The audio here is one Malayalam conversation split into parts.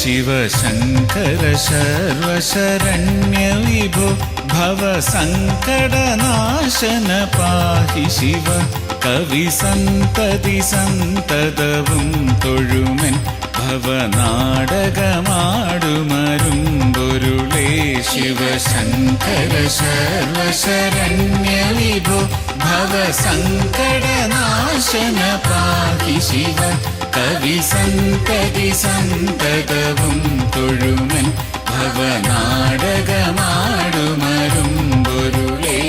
शिवशङ्कर सर्वशरण्यविभो भवसङ्कटनाशन पाहि शिव कविसन्तति सन्तതവും തൊഴുമെൻ ഭവനാടകമാടുമരുമ്പൊരുളേ ശിവശങ്കര സർവശരണ്യവിഭോ ഭവസങ്കടനാശന പാഹി ശിവ കവിസന്തതി സന്തതവും തൊഴുമെൻ ഭവനാടകമാടുമരുമ്പൊരുളേ.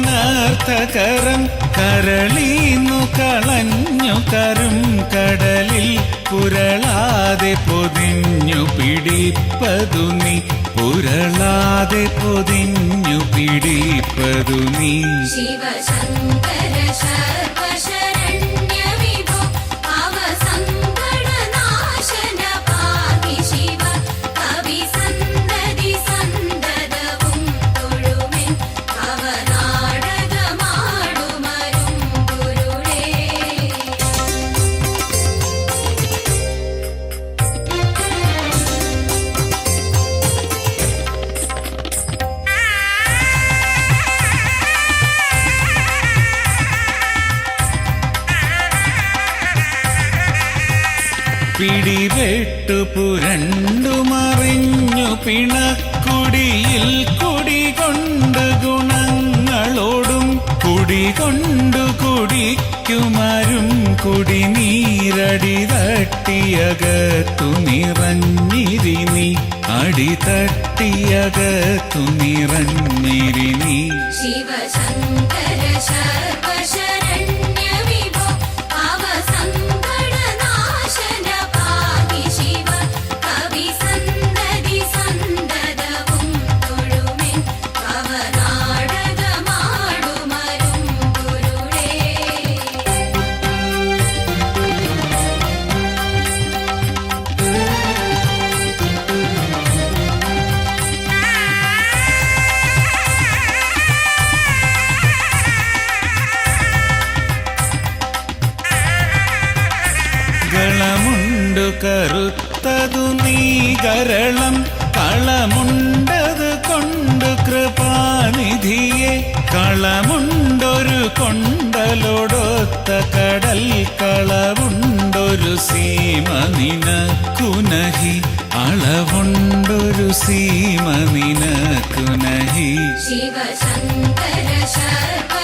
പൊരുളെന്നുമുടമ്പോടുമാക്കളുയിർത്തിരളെന്നുമിതൊക്കെയനർത്ഥകരം കരളീന്നു കളഞ്ഞു കരും കടലിൽ പുരളാതെ പൊതിഞ്ഞു പിടിപ്പതു നീ പുരളാതെ പൊതിഞ്ഞു പിടിപ്പതു നീ ശിവശങ്കര സർവശരണ്യവിഭോ ഭവസങ്കടനാശന പാഹി ശിവ കവിസന്തതി സന്തതവും തൊഴുമെൻ ഭവനാടകമാടുമരുമ്പൊരുളേ. പിടിപെട്ടു പുരണ്ടു മറിഞ്ഞു പിണക്കുടിയിൽ കുടികൊണ്ട് ഗുണങ്ങളോടും കുടികൊണ്ടു കുടിക്കുമരും കുടിനീരടി തട്ടിയകത്തു നിറഞ്ഞിരി നീ അടി തട്ടിയകത്തു നിറഞ്ഞിരി നീ ശിവശങ്കര സർവശരണ്യവിഭോ ഭവസങ്കടനാശന പാഹി ശിവ കവിസന്തതി സന്തതവും തൊഴുമെൻ ഭവനാടകമാടുമരുമ്പൊരുളേ. കളമുണ്ടു കറുത്തതു നീ കരളം കളമുണ്ടത് കൊണ്ട് കൃപാനിധിയെ കളമുണ്ടൊരു കൊണ്ടലോടൊത്ത കടൽ കളവുണ്ടൊരു സീമ നിനക്കുനഹി അളവുണ്ടൊരു സീമ നിനക്കുനഹി ശിവശങ്കര സർവ